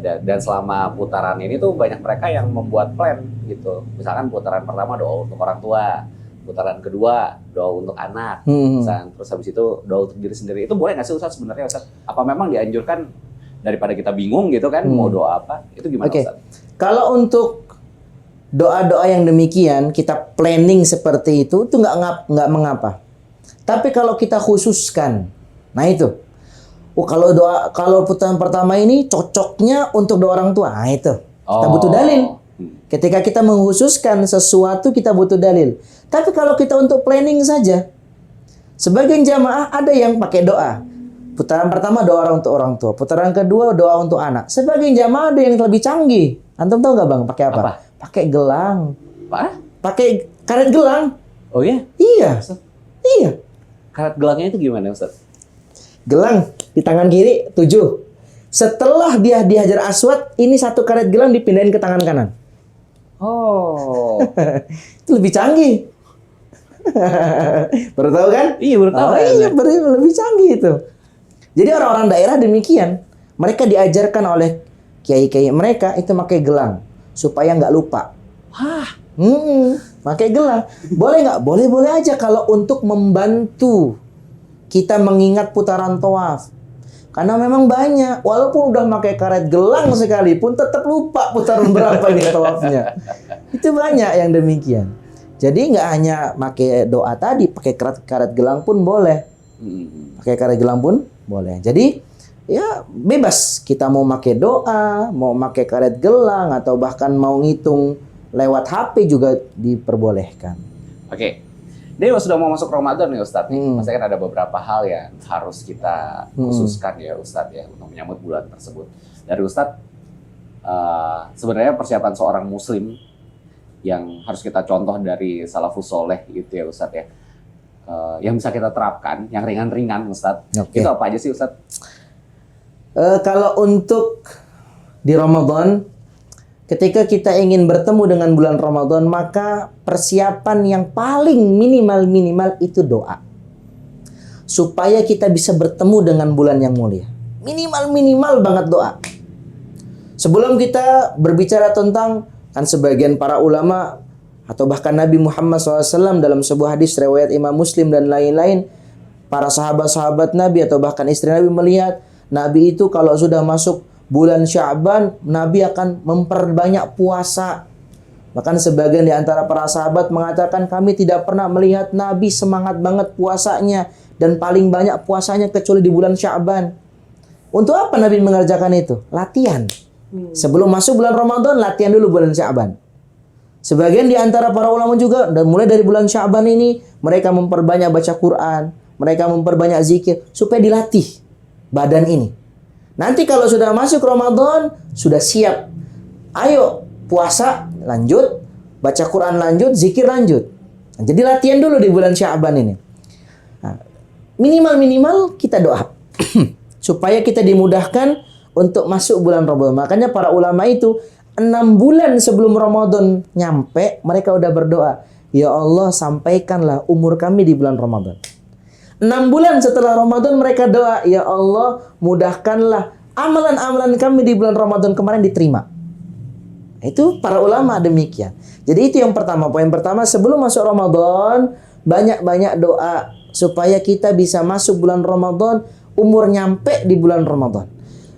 Dan selama putaran ini tuh banyak mereka yang membuat plan gitu. Misalkan putaran pertama doa untuk orang tua, putaran kedua doa untuk anak, terus habis itu doa untuk diri sendiri. Itu boleh nggak sih Ustadz sebenarnya Ustadz? Apa memang dianjurkan daripada kita bingung gitu kan mau doa apa? Itu gimana Ustadz? Kalau untuk doa-doa yang demikian kita planning seperti itu nggak mengapa. Tapi kalau kita khususkan, nah itu, kalau putaran pertama ini cocoknya untuk doa orang tua, nah itu, kita butuh dalil. Ketika kita mengkhususkan sesuatu kita butuh dalil. Tapi kalau kita untuk planning saja, sebagian jamaah ada yang pakai doa. Putaran pertama doa untuk orang tua, putaran kedua doa untuk anak. Sebagian jamaah ada yang lebih canggih. Antum tahu nggak bang? Pakai apa? Pakai gelang. Apa? Pakai karet gelang. Oh ya? Iya. Iya. Karet gelangnya itu gimana Ustaz? Gelang di tangan kiri 7. Setelah dia di Hajar Aswad, ini satu karet gelang dipindahin ke tangan kanan. Oh. Itu lebih canggih. Baru tahu kan? Iya, baru tahu. Iya, lebih canggih itu. Jadi orang-orang daerah demikian. Mereka diajarkan oleh kiai-kiai mereka itu pakai gelang supaya nggak lupa. Hah? pakai gelang. Boleh nggak? Boleh-boleh aja kalau untuk membantu kita mengingat putaran tawaf. Karena memang banyak, walaupun udah pakai karet gelang sekalipun tetap lupa putaran berapa ini tawafnya. Itu banyak yang demikian. Jadi nggak hanya pakai doa tadi, pakai karet gelang pun boleh. Pakai karet gelang pun boleh. Jadi ya bebas, kita mau pakai doa, mau pakai karet gelang, atau bahkan mau ngitung lewat HP juga diperbolehkan. Oke. Ini sudah mau masuk Ramadan nih Ustadz. Pasti kan ada beberapa hal yang harus kita khususkan ya Ustadz ya untuk menyambut bulan tersebut. Dari Ustadz, sebenarnya persiapan seorang muslim yang harus kita contoh dari salafus soleh gitu ya Ustadz ya. Yang bisa kita terapkan, yang ringan-ringan Ustadz. Oke. Itu apa aja sih Ustadz? Kalau untuk di Ramadan, ketika kita ingin bertemu dengan bulan Ramadan, maka persiapan yang paling minimal itu doa. Supaya kita bisa bertemu dengan bulan yang mulia. Minimal banget doa. Sebelum kita berbicara tentang, kan sebagian para ulama atau bahkan Nabi Muhammad SAW dalam sebuah hadis riwayat Imam Muslim dan lain-lain, para sahabat-sahabat Nabi atau bahkan istri Nabi melihat Nabi itu kalau sudah masuk bulan Sya'ban, Nabi akan memperbanyak puasa. Bahkan sebagian di antara para sahabat mengatakan, kami tidak pernah melihat Nabi semangat banget puasanya dan paling banyak puasanya kecuali di bulan Sya'ban. Untuk apa Nabi mengerjakan itu? Latihan. Sebelum masuk bulan Ramadan, latihan dulu bulan Sya'ban. Sebagian di antara para ulama juga, dan mulai dari bulan Sya'ban ini, mereka memperbanyak baca Quran, mereka memperbanyak zikir, supaya dilatih badan ini. Nanti kalau sudah masuk Ramadan, sudah siap. Ayo, puasa lanjut, baca Quran lanjut, zikir lanjut. Nah, jadi latihan dulu di bulan Sya'ban ini. Nah, minimal kita doa. Supaya kita dimudahkan untuk masuk bulan Ramadan. Makanya para ulama itu 6 bulan sebelum Ramadan nyampe, mereka udah berdoa, ya Allah sampaikanlah umur kami di bulan Ramadan. 6 bulan setelah Ramadan mereka doa, ya Allah mudahkanlah amalan-amalan kami di bulan Ramadan kemarin diterima. Itu para ulama demikian. Jadi itu yang pertama. Poin pertama, sebelum masuk Ramadan, banyak-banyak doa supaya kita bisa masuk bulan Ramadan, umur nyampe di bulan Ramadan.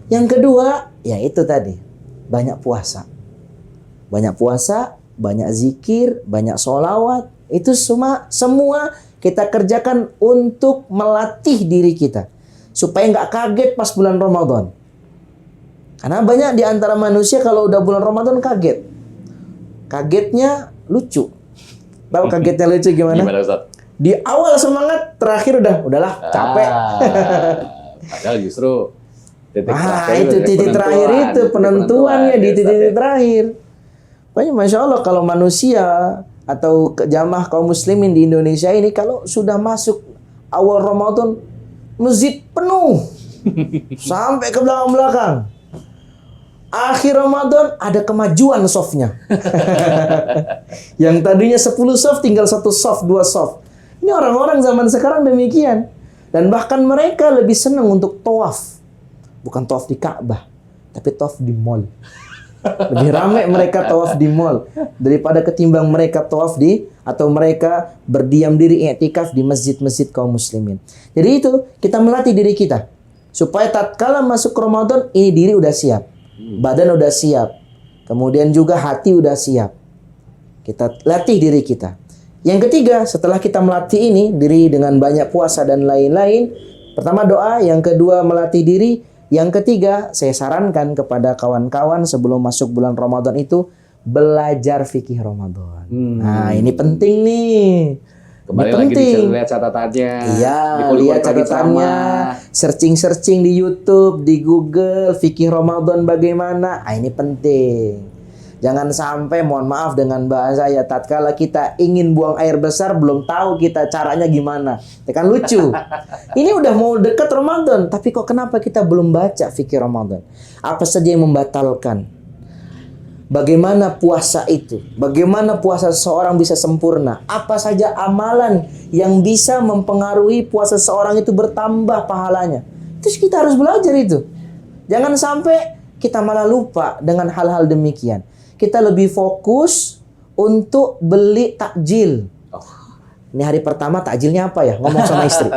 Yang kedua, ya itu tadi, banyak puasa. Banyak puasa, banyak zikir, banyak sholawat. Itu semua kita kerjakan untuk melatih diri kita. Supaya nggak kaget pas bulan Ramadan. Karena banyak di antara manusia kalau udah bulan Ramadan kaget. Kagetnya lucu. Tahu kagetnya lucu gimana? Gimana Ustaz? Di awal semangat, terakhir udahlah capek. Padahal justru titik itu titik terakhir itu penentuannya di titik terakhir. Pokoknya Masya Allah kalau manusia atau jamaah kaum muslimin di Indonesia ini kalau sudah masuk awal Ramadan, masjid penuh sampai ke belakang-belakang. Akhir Ramadan ada kemajuan softnya. Yang tadinya 10 soft tinggal 1 soft, 2 soft. Ini orang-orang zaman sekarang demikian. Dan bahkan mereka lebih senang untuk tawaf. Bukan tawaf di Ka'bah, tapi tawaf di mall. Lebih ramai mereka tawaf di mall daripada ketimbang mereka tawaf atau mereka berdiam diri i'tikaf di masjid-masjid kaum muslimin. Jadi itu kita melatih diri kita supaya tatkala masuk Ramadan ini diri udah siap, badan udah siap, kemudian juga hati udah siap. Kita latih diri kita. Yang ketiga, setelah kita melatih ini diri dengan banyak puasa dan lain-lain, pertama doa, yang kedua melatih diri. Yang ketiga, saya sarankan kepada kawan-kawan sebelum masuk bulan Ramadan itu belajar fikih Ramadan. Nah, ini penting nih. Kembali ini lagi penting. lihat catatannya. Iya, lihat catatannya. Searching di YouTube, di Google, fikih Ramadan bagaimana. Ini penting. Jangan sampai, mohon maaf dengan bahasa ya, tatkala kita ingin buang air besar belum tahu kita caranya gimana. Itu kan lucu. Ini udah mau dekat Ramadan, tapi kok kenapa kita belum baca fikih Ramadan? Apa saja yang membatalkan? Bagaimana puasa itu? Bagaimana puasa seseorang bisa sempurna? Apa saja amalan yang bisa mempengaruhi puasa seseorang itu bertambah pahalanya? Terus kita harus belajar itu. Jangan sampai kita malah lupa dengan hal-hal demikian. Kita lebih fokus untuk beli takjil. Ini hari pertama takjilnya apa ya? Ngomong sama istri.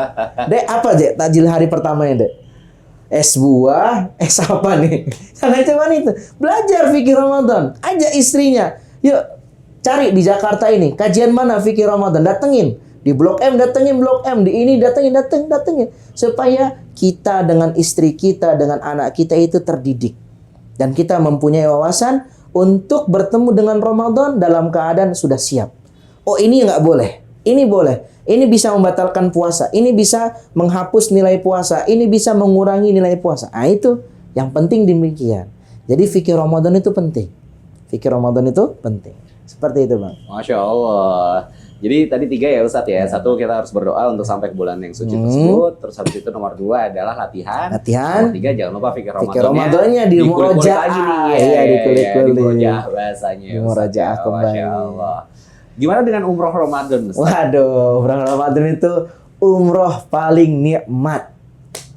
Dek, apa Dek takjil hari pertamanya, Dek? Es buah, es apa nih? Jangan cuman itu. Belajar fikih Ramadan. Ajak istrinya. Yuk, cari di Jakarta ini. Kajian mana fikih Ramadan? Datengin. Di Blok M, datengin Blok M. Di ini datengin. Supaya kita dengan istri kita, dengan anak kita itu terdidik. Dan kita mempunyai wawasan untuk bertemu dengan Ramadan dalam keadaan sudah siap. Oh, ini nggak boleh. Ini boleh. Ini bisa membatalkan puasa. Ini bisa menghapus nilai puasa. Ini bisa mengurangi nilai puasa. Nah, itu yang penting demikian. Jadi fikih Ramadan itu penting. Fikih Ramadan itu penting. Seperti itu, Bang. Masya Allah. Jadi tadi 3 ya Ustadz ya. 1 kita harus berdoa untuk sampai ke bulan yang suci tersebut. Terus habis itu nomor 2 adalah latihan. Nomor 3 jangan lupa fikir Ramadannya di murojaah. Iya, dikulik-kulik. Di murojaah bahasanya. Di murojaah kembali. Masya Allah. Gimana dengan umroh Ramadan, Ustaz? Waduh, umroh Ramadan itu umroh paling nikmat.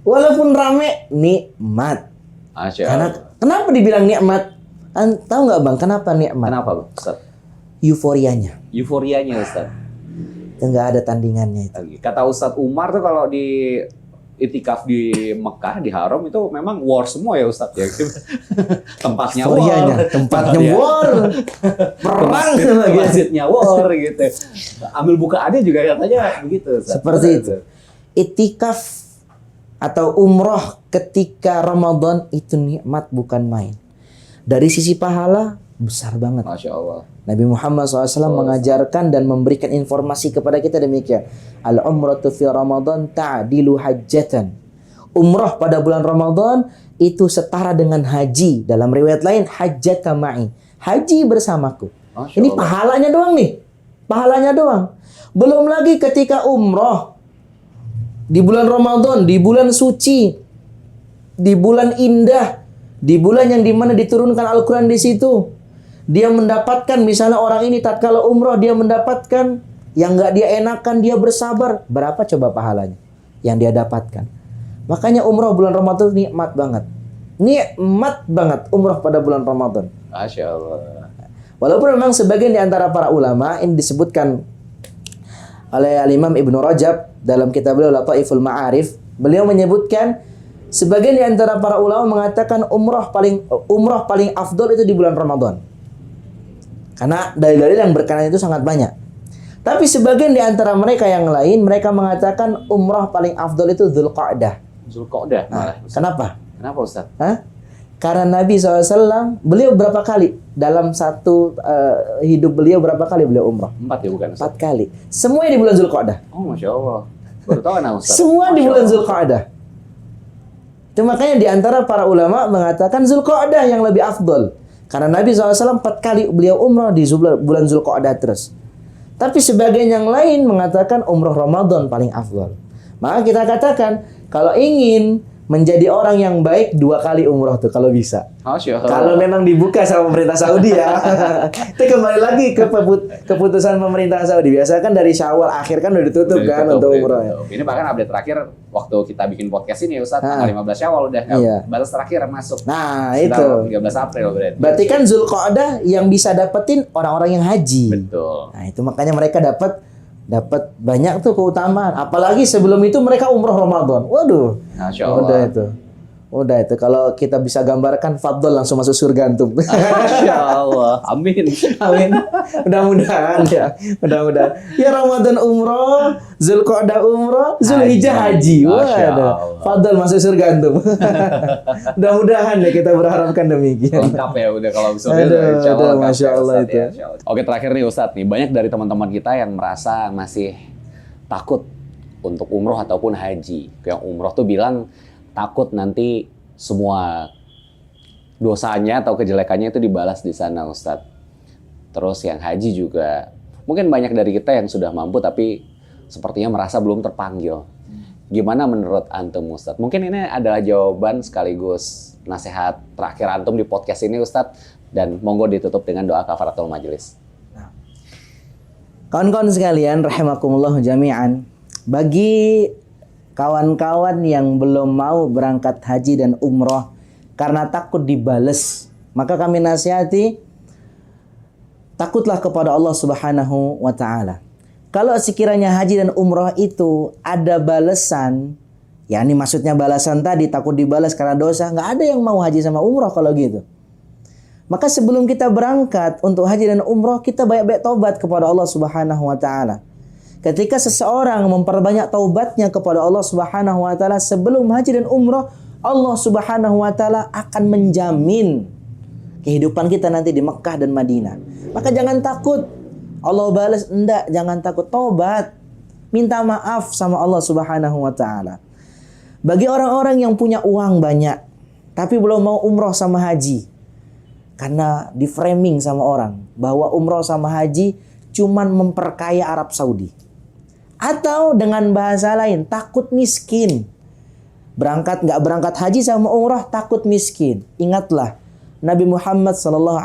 Walaupun rame, nikmat. Masya Allah. Kenapa dibilang nikmat? Tahu nggak Bang, kenapa nikmat? Kenapa, Ustaz? Euforianya. Euforianya, Ustaz. Nggak ada tandingannya itu. Kata Ustadz Umar tuh kalau di itikaf di Mekah, di Haram itu memang war semua ya Ustadz ya. Tempatnya Euforianya, war. tempatnya war. Perang lagi. Masjidnya war gitu. Ambil bukaannya juga katanya begitu, Ustadz. Seperti itu. Itikaf atau umroh ketika Ramadan itu nikmat bukan main. Dari sisi pahala besar banget. Masya Allah. Nabi Muhammad SAW mengajarkan dan memberikan informasi kepada kita demikian. Al-umratu fi Ramadan ta'dilu hajjatan. Umrah pada bulan Ramadan itu setara dengan haji. Dalam riwayat lain, hajjata ma'i. Haji bersamaku. Ini pahalanya doang nih. Pahalanya doang. Belum lagi ketika umrah di bulan Ramadan, di bulan suci, di bulan indah, di bulan yang dimana diturunkan Al-Quran di situ. Dia mendapatkan, misalnya orang ini tatkala umroh dia mendapatkan yang nggak dia enakan, dia bersabar. Berapa coba pahalanya yang dia dapatkan? Makanya umroh bulan Ramadan nikmat banget. Nikmat banget umroh pada bulan Ramadan. Masya Allah. Walaupun memang sebagian di antara para ulama ini disebutkan oleh Al-Imam Ibnu Rajab dalam kitab beliau Lataiful Ma'arif, beliau menyebutkan sebagian di antara para ulama mengatakan umroh paling afdol itu di bulan Ramadan. Karena dalil-dalil yang berkenaan itu sangat banyak. Tapi sebagian di antara mereka yang lain, mereka mengatakan umrah paling afdol itu Dzulqa'dah. Dzulqa'dah malah. Kenapa? Kenapa Ustaz? Karena Nabi SAW, beliau berapa kali? Dalam satu hidup beliau berapa kali beliau umrah? 4 ya bukan Ustaz? 4 kali. Semuanya di bulan Dzulqa'dah. Oh Masya Allah. Baru tahu nah Ustaz. Semua di bulan Dzulqa'dah. Itu makanya di antara para ulama mengatakan Dzulqa'dah yang lebih afdol. Karena Nabi SAW 4 kali beliau umrah di bulan Dzulqa'dah terus. Tapi sebagian yang lain mengatakan umrah Ramadan paling afdal. Maka kita katakan kalau ingin menjadi orang yang baik 2 kali umrah tuh kalau bisa. Kalau memang dibuka sama pemerintah Saudi ya. Itu kembali lagi ke keputusan pemerintah Saudi. Biasa kan dari Syawal akhir kan udah ditutup kan untuk umrah. Ya. Ini bahkan update terakhir waktu kita bikin podcast ini Ustaz, tanggal 15 Syawal udah. Iya. Batas terakhir masuk. Nah, itu 13 April berarti. Berarti kan Dzulqa'dah yang bisa dapetin orang-orang yang haji. Betul. Nah, itu makanya mereka dapat banyak tuh keutamaan. Apalagi sebelum itu mereka umroh Ramadan. Waduh. Masya Allah. Udah itu. Kalau kita bisa gambarkan Fadl langsung masuk surga antum. Masya Allah. Amin. Amin. Mudah-mudahan ya. Mudah-mudahan. Ya Ramadan umroh, Dzulqa'dah umroh, Dzulhijjah haji. Waduh. Fadl masuk surga antum. Mudah-mudahan ya kita berharapkan demikian. Lengkap ya udah kalau bisa. Aduh, Masya Allah itu. Ya. Oke, terakhir nih Ustadz nih, banyak dari teman-teman kita yang merasa masih takut untuk umroh ataupun haji. Yang umroh tuh bilang takut nanti semua dosanya atau kejelekannya itu dibalas di sana Ustadz. Terus yang haji juga mungkin banyak dari kita yang sudah mampu tapi sepertinya merasa belum terpanggil. Gimana menurut antum Ustadz? Mungkin ini adalah jawaban sekaligus nasihat terakhir antum di podcast ini Ustadz, dan monggo ditutup dengan doa kafaratul majelis. Kawan-kawan sekalian rahimakumullah jami'an, bagi kawan-kawan yang belum mau berangkat haji dan umroh karena takut dibales, maka kami nasihati takutlah kepada Allah Subhanahu wa taala. Kalau sekiranya haji dan umrah itu ada balasan, ya ini maksudnya balasan tadi, takut dibalas karena dosa, nggak ada yang mau haji sama umrah kalau gitu. Maka sebelum kita berangkat untuk haji dan umrah, kita banyak-banyak taubat kepada Allah Subhanahu wa taala. Ketika seseorang memperbanyak taubatnya kepada Allah Subhanahu wa taala sebelum haji dan umrah, Allah Subhanahu wa taala akan menjamin kehidupan kita nanti di Mekah dan Madinah. Maka jangan takut Allah balas, enggak, jangan takut, tobat. Minta maaf sama Allah Subhanahu wa taala. Bagi orang-orang yang punya uang banyak tapi belum mau umroh sama haji, karena di framing sama orang bahwa umroh sama haji cuman memperkaya Arab Saudi. Atau dengan bahasa lain, takut miskin. Nggak berangkat haji sama umrah, takut miskin. Ingatlah, Nabi Muhammad SAW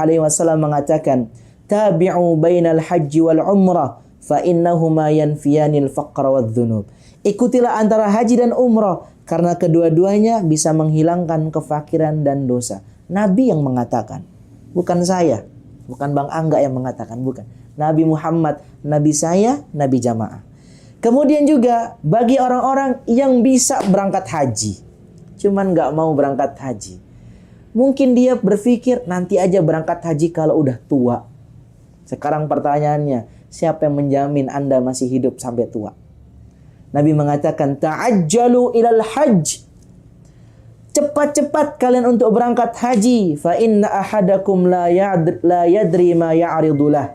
mengatakan, tabi'u bainal haji wal umrah, fa innahuma yanfiyanil faqra wal dhunub. Ikutilah antara haji dan umrah, karena kedua-duanya bisa menghilangkan kefakiran dan dosa. Nabi yang mengatakan, bukan saya, bukan Bang Angga yang mengatakan, bukan. Nabi Muhammad, Nabi saya, Nabi jamaah. Kemudian juga bagi orang-orang yang bisa berangkat haji, cuman nggak mau berangkat haji. Mungkin dia berpikir nanti aja berangkat haji kalau udah tua. Sekarang pertanyaannya, siapa yang menjamin Anda masih hidup sampai tua? Nabi mengatakan, ta'ajjalu ilal hajj. Cepat-cepat kalian untuk berangkat haji. Fa inna ahadakum la yadri ma ya'ridulah.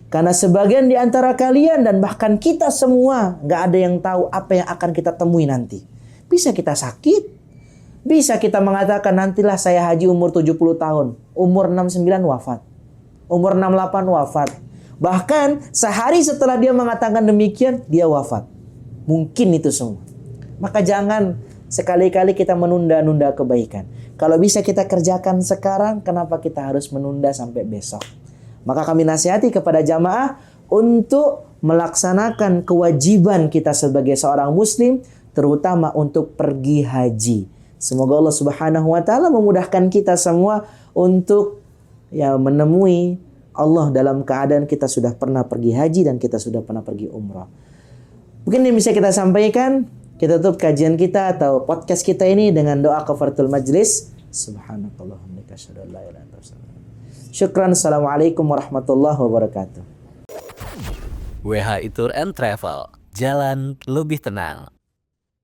Karena sebagian di antara kalian dan bahkan kita semua nggak ada yang tahu apa yang akan kita temui nanti. Bisa kita sakit. Bisa kita mengatakan nantilah saya haji umur 70 tahun. Umur 69 wafat. Umur 68 wafat. Bahkan sehari setelah dia mengatakan demikian, dia wafat. Mungkin itu semua. Maka jangan sekali-kali kita menunda-nunda kebaikan. Kalau bisa kita kerjakan sekarang, kenapa kita harus menunda sampai besok? Maka kami nasihati kepada jamaah untuk melaksanakan kewajiban kita sebagai seorang muslim, terutama untuk pergi haji. Semoga Allah Subhanahu wa taala memudahkan kita semua untuk menemui Allah dalam keadaan kita sudah pernah pergi haji dan kita sudah pernah pergi umrah. Mungkin yang bisa kita sampaikan, kita tutup kajian kita atau podcast kita ini dengan doa kafaratul majlis. Subhanakallahumma wa bihamdika, la ilaha illa anta, astaghfiruka. Syukran. Assalamualaikum warahmatullahi wabarakatuh. WHI Tour and Travel, jalan lebih tenang.